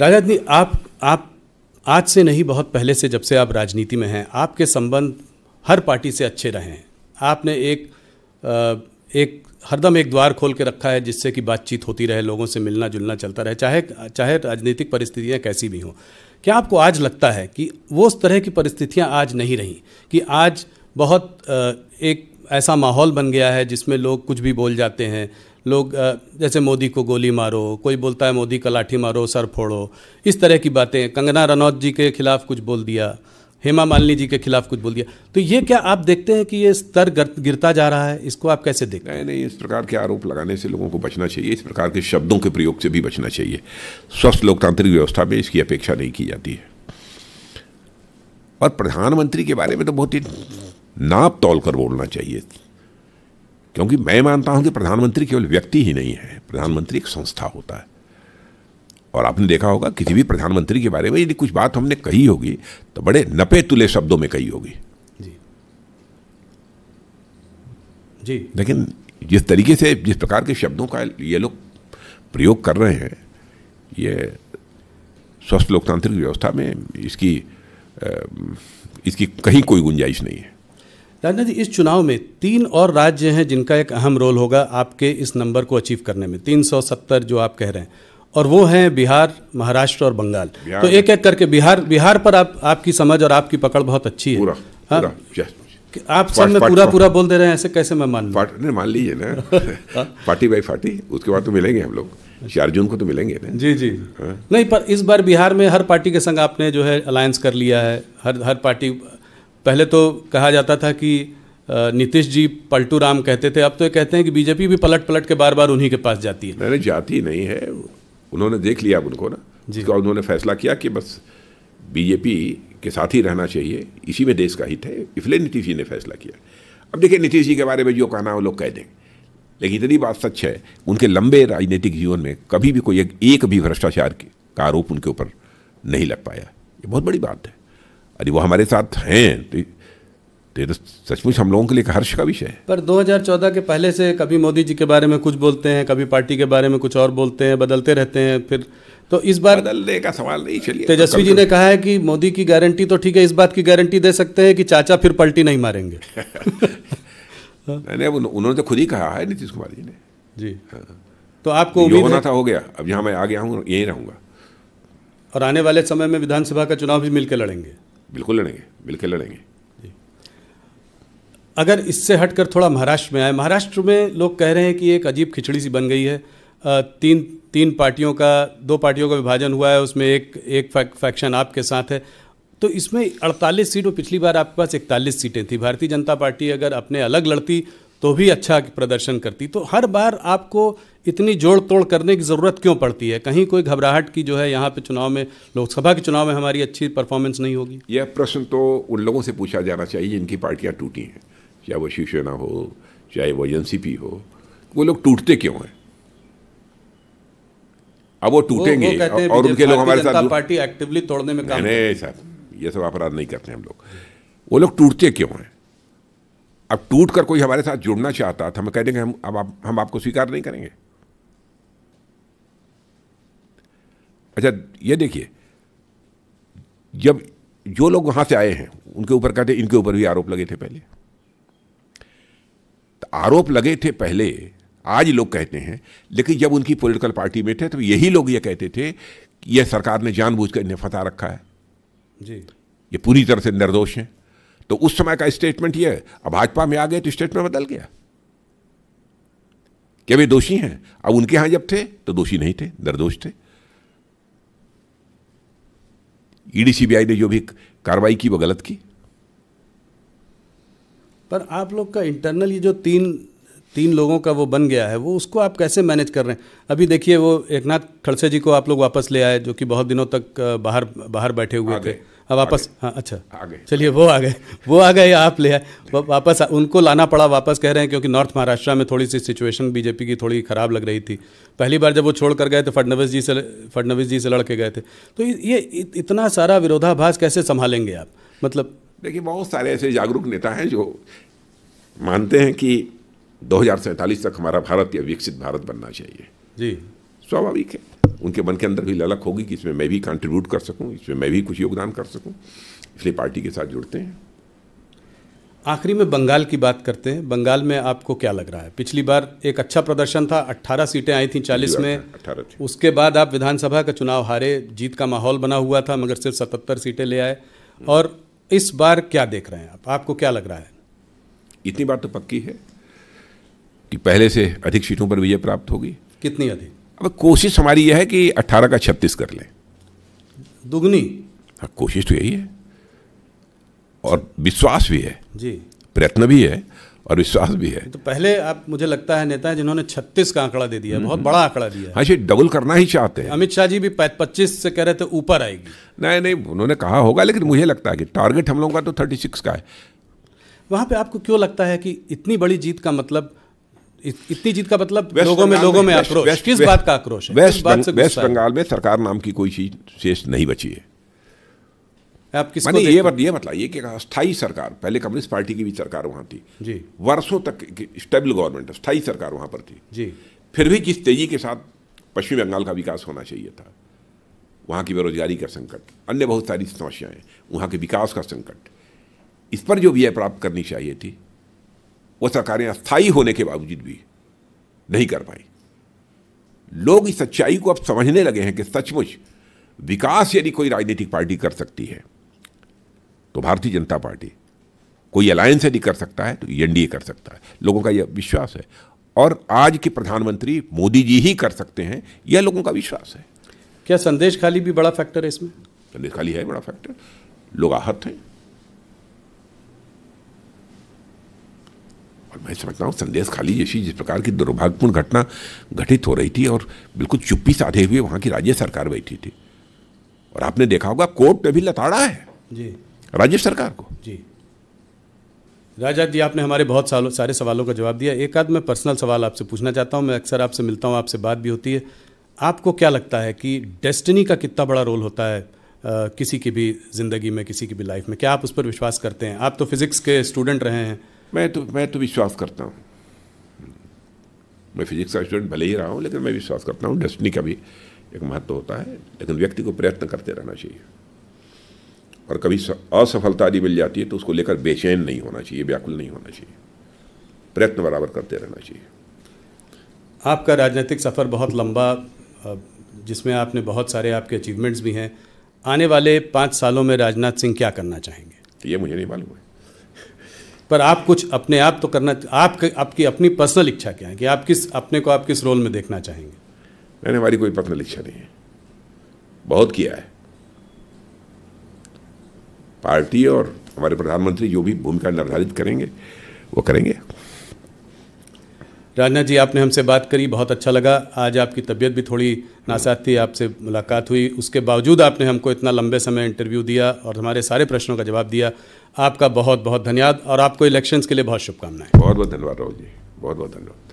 राजनीति आप आज से नहीं, बहुत पहले से, जब से आप राजनीति में हैं, आपके संबंध हर पार्टी से अच्छे रहे हैं। आपने एक हरदम एक द्वार खोल के रखा है जिससे कि बातचीत होती रहे, लोगों से मिलना जुलना चलता रहे, चाहे राजनीतिक परिस्थितियां कैसी भी हों। क्या आपको आज लगता है कि वो उस तरह की परिस्थितियां आज नहीं रहीं, कि आज बहुत एक ऐसा माहौल बन गया है जिसमें लोग कुछ भी बोल जाते हैं? लोग जैसे मोदी को गोली मारो, कोई बोलता है मोदी का लाठी मारो, सर फोड़ो, इस तरह की बातें। कंगना रनौत जी के खिलाफ कुछ बोल दिया, हेमा मालिनी जी के खिलाफ कुछ बोल दिया। तो ये क्या आप देखते हैं कि ये स्तर गिरता जा रहा है? इसको आप कैसे देखते हैं? नहीं, इस प्रकार के आरोप लगाने से लोगों को बचना चाहिए, इस प्रकार के शब्दों के प्रयोग से भी बचना चाहिए। स्वस्थ लोकतांत्रिक व्यवस्था में इसकी अपेक्षा नहीं की जाती है। और प्रधानमंत्री के बारे में तो बहुत ही नाप तोल कर बोलना चाहिए, क्योंकि मैं मानता हूं कि प्रधानमंत्री केवल व्यक्ति ही नहीं है, प्रधानमंत्री एक संस्था होता है। और आपने देखा होगा किसी भी प्रधानमंत्री के बारे में यदि कुछ बात हमने कही होगी तो बड़े नपे तुले शब्दों में कही होगी जी जी। लेकिन जिस तरीके से, जिस प्रकार के शब्दों का ये लोग प्रयोग कर रहे हैं, ये स्वस्थ लोकतांत्रिक व्यवस्था में इसकी कहीं कोई गुंजाइश नहीं है। राजनाथ जी, इस चुनाव में 3 और राज्य हैं जिनका एक अहम रोल होगा आपके इस नंबर को अचीव करने में, 370 जो आप कह रहे हैं, और वो हैं बिहार, महाराष्ट्र और बंगाल। तो एक एक करके बिहार पर आपकी समझ और आपकी पकड़ बहुत अच्छी है। पूरा आप सब में पूरा बोल दे रहे हैं, ऐसे कैसे मैं मान लूं? मान लीजिए ना पार्टी बाई पार्टी, उसके बाद तो मिलेंगे हम लोग, 4 जून को तो मिलेंगे ना। जी जी। नहीं, पर इस बार बिहार में हर पार्टी के संग आपने जो है अलायंस कर लिया है। हर पार्टी, पहले तो कहा जाता था कि नीतीश जी पलटू राम कहते थे, अब तो ये कहते हैं कि बीजेपी भी पलट के बार उन्हीं के पास जाती है। नहीं, जाती नहीं है, उन्होंने देख लिया उनको ना, जिसका उन्होंने फैसला किया कि बस बीजेपी के साथ ही रहना चाहिए, इसी में देश का हित है, इसलिए नीतीश जी ने फैसला किया। अब देखिए, नीतीश जी के बारे में जो कहना वो लोग कह देंगे, लेकिन इतनी बात सच है, उनके लंबे राजनीतिक जीवन में कभी भी कोई एक भी भ्रष्टाचार का आरोप उनके ऊपर नहीं लग पाया। ये बहुत बड़ी बात है। अरे वो हमारे साथ हैं तो सचमुच हम लोगों के लिए हर्ष का विषय है। पर 2014 के पहले से कभी मोदी जी के बारे में कुछ बोलते हैं, कभी पार्टी के बारे में कुछ और बोलते हैं, बदलते रहते हैं। फिर तो इस बार बदलने का सवाल नहीं। चलिए, तेजस्वी जी ने कहा है कि मोदी की गारंटी तो ठीक है, इस बात की गारंटी दे सकते हैं कि चाचा फिर पलटी नहीं मारेंगे। नहीं, उन्होंने तो खुद ही कहा है, नीतीश कुमार जी ने। जी हाँ। तो आपको उम्मीद होना था, हो गया। अब यहाँ मैं आ गया हूँ, यहीं रहूँगा। और आने वाले समय में विधानसभा का चुनाव भी मिलकर लड़ेंगे? बिल्कुल लड़ेंगे, मिलकर लड़ेंगे। अगर इससे हटकर थोड़ा महाराष्ट्र में आए, महाराष्ट्र में लोग कह रहे हैं कि एक अजीब खिचड़ी सी बन गई है। तीन पार्टियों का, 2 पार्टियों का विभाजन हुआ है, उसमें एक फैक्शन आपके साथ है। तो इसमें 48 सीटों, पिछली बार आपके पास 41 सीटें थी। भारतीय जनता पार्टी अगर अपने अलग लड़ती तो भी अच्छा प्रदर्शन करती। तो हर बार आपको इतनी जोड़ तोड़ करने की ज़रूरत क्यों पड़ती है? कहीं कोई घबराहट की जो है यहाँ पे चुनाव में, लोकसभा के चुनाव में हमारी अच्छी परफॉर्मेंस नहीं होगी? यह प्रश्न तो उन लोगों से पूछा जाना चाहिए जिनकी पार्टियाँ टूटी हैं, चाहे वो शिवसेना हो, चाहे वो एनसीपी हो। वो लोग टूटते क्यों हैं? अब वो टूटेंगे और उनके लोग हमारे साथ पार्टी एक्टिवली तोड़ने में काम नहीं सर, ये सब अपराध नहीं करते हम लोग। वो लोग टूटते क्यों हैं? अब टूट कर कोई हमारे साथ जुड़ना चाहता था, हम कह देंगे हम आपको स्वीकार नहीं करेंगे। अच्छा, ये देखिए, जब जो लोग वहां से आए हैं उनके ऊपर कहते इनके ऊपर भी आरोप लगे थे पहले, तो आरोप लगे थे पहले, आज लोग कहते हैं। लेकिन जब उनकी पॉलिटिकल पार्टी में थे तो यही लोग ये कहते थे कि यह सरकार ने जानबूझकर इन्हें फंसा रखा है जी, ये पूरी तरह से निर्दोष हैं। तो उस समय का स्टेटमेंट ये है। अब भाजपा में आ गए तो स्टेटमेंट बदल गया कि वे दोषी हैं। अब उनके यहां जब थे तो दोषी नहीं थे, निर्दोष थे। ईडी सीबीआई ने जो भी कार्रवाई की वो गलत की। पर आप लोग का इंटरनल ये जो तीन लोगों का वो बन गया है, वो उसको आप कैसे मैनेज कर रहे हैं? अभी देखिए, वो एकनाथ खड़से जी को आप लोग वापस ले आए, जो कि बहुत दिनों तक बाहर बैठे हुए थे। अब वापस, हाँ अच्छा, चलिए, वो आ गए, आप ले आए वापस। उनको लाना पड़ा वापस, कह रहे हैं क्योंकि नॉर्थ महाराष्ट्र में थोड़ी सी सिचुएशन बीजेपी की थोड़ी ख़राब लग रही थी। पहली बार जब वो छोड़ कर गए तो फडणवीस जी से लड़ के गए थे। तो ये इतना सारा विरोधाभास कैसे संभालेंगे आप? मतलब देखिए, बहुत सारे ऐसे जागरूक नेता हैं जो मानते हैं कि 2047 तक हमारा भारत या विकसित भारत बनना चाहिए। जी, स्वाभाविक है। उनके मन के अंदर भी ललक होगी कि इसमें मैं भी कंट्रीब्यूट कर सकूं, इसमें मैं भी कुछ योगदान कर सकूं, इसलिए पार्टी के साथ जुड़ते हैं। आखिरी में बंगाल की बात करते हैं। बंगाल में आपको क्या लग रहा है? पिछली बार एक अच्छा प्रदर्शन था, 18 सीटें आई थी 40 में, 18 थी। उसके बाद आप विधानसभा का चुनाव हारे, जीत का माहौल बना हुआ था मगर सिर्फ 77 सीटें ले आए। और इस बार क्या देख रहे हैं आप? आपको क्या लग रहा है? इतनी बात तो पक्की है कि पहले से अधिक सीटों पर विजय प्राप्त होगी। कितनी अधिक? अब कोशिश हमारी यह है कि 18 का 36 कर लें। दुगनी? हाँ, कोशिश तो यही है और विश्वास भी है जी, प्रयत्न भी है और विश्वास भी है। तो पहले आप, मुझे लगता है, नेता है जिन्होंने 36 का आंकड़ा दे दिया है, बहुत बड़ा आंकड़ा दिया है। हाँ, ये डबल करना ही चाहते हैं। अमित शाह जी भी 25 से कह रहे थे ऊपर आएगी। नहीं, उन्होंने कहा होगा, लेकिन मुझे लगता है कि टारगेट हम लोगों का तो 36 का है। वहाँ पे आपको क्यों लगता है कि इतनी बड़ी जीत का मतलब, इतनी जीत का मतलब लोगों में आक्रोश? किस बात का आक्रोश है? वेस्ट बंगाल में सरकार नाम की कोई चीज शेष नहीं बची है। आप किसको ये मत लाइए कि अस्थायी सरकार, पहले कम्युनिस्ट पार्टी की भी सरकार वहां थी जी, वर्षों तक स्टेबल गवर्नमेंट, अस्थायी सरकार वहां पर थी जी। फिर भी जिस तेजी के साथ पश्चिम बंगाल का विकास होना चाहिए था, वहां की बेरोजगारी का संकट, अन्य बहुत सारी समस्याएं, वहां के विकास का संकट, इस पर जो विजय प्राप्त करनी चाहिए थी वो सरकारें अस्थायी होने के बावजूद भी नहीं कर पाई। लोग इस सच्चाई को अब समझने लगे हैं कि सचमुच विकास यदि कोई राजनीतिक पार्टी कर सकती है तो भारतीय जनता पार्टी, कोई अलायंस यदि कर सकता है तो एनडीए कर सकता है। लोगों का यह विश्वास है और आज के प्रधानमंत्री मोदी जी ही कर सकते हैं, यह लोगों का विश्वास है। क्या संदेश खाली भी बड़ा फैक्टर है इसमें? संदेश खाली है बड़ा फैक्टर। लोग आहत हैं और मैं समझता हूँ संदेश खाली जैसी जिस प्रकार की दुर्भाग्यपूर्ण घटना घटित हो रही थी और बिल्कुल चुप्पी साधे हुए वहां की राज्य सरकार बैठी थी, और आपने देखा होगा कोर्ट पे भी लताड़ा है जी राज्य सरकार को। जी राजा जी, आपने हमारे बहुत सारे सवालों का जवाब दिया। एक आध मैं पर्सनल सवाल आपसे पूछना चाहता हूँ। मैं अक्सर आपसे मिलता हूँ, आपसे बात भी होती है। आपको क्या लगता है कि डेस्टिनी का कितना बड़ा रोल होता है किसी की भी ज़िंदगी में, किसी की भी लाइफ में? क्या आप उस पर विश्वास करते हैं? आप तो फिजिक्स के स्टूडेंट रहे हैं। मैं तो विश्वास करता हूँ। मैं फिजिक्स का स्टूडेंट भले ही रहा हूँ, लेकिन मैं विश्वास करता हूँ डेस्टिनी का भी एक महत्व होता है, लेकिन व्यक्ति को प्रयत्न करते रहना चाहिए और कभी असफलता यदि मिल जाती है तो उसको लेकर बेचैन नहीं होना चाहिए, व्याकुल नहीं होना चाहिए, प्रयत्न बराबर करते रहना चाहिए। आपका राजनीतिक सफ़र बहुत लंबा, जिसमें आपने बहुत सारे आपके अचीवमेंट्स भी हैं। आने वाले 5 सालों में राजनाथ सिंह क्या करना चाहेंगे? तो ये मुझे नहीं मालूम है, पर आप कुछ अपने आप तो करना, आपकी अपनी पर्सनल इच्छा क्या है कि आप अपने को किस रोल में देखना चाहेंगे? मैंने हमारी कोई पर्सनल इच्छा नहीं है, बहुत किया है। पार्टी और हमारे प्रधानमंत्री जो भी भूमिका निर्धारित करेंगे वो करेंगे। राजनाथ जी, आपने हमसे बात करी, बहुत अच्छा लगा। आज आपकी तबीयत भी थोड़ी नासाज थी, आपसे मुलाकात हुई, उसके बावजूद आपने हमको इतना लंबे समय इंटरव्यू दिया और हमारे सारे प्रश्नों का जवाब दिया। आपका बहुत बहुत धन्यवाद और आपको इलेक्शंस के लिए बहुत शुभकामनाएं। बहुत बहुत धन्यवाद राहुल जी, बहुत बहुत धन्यवाद।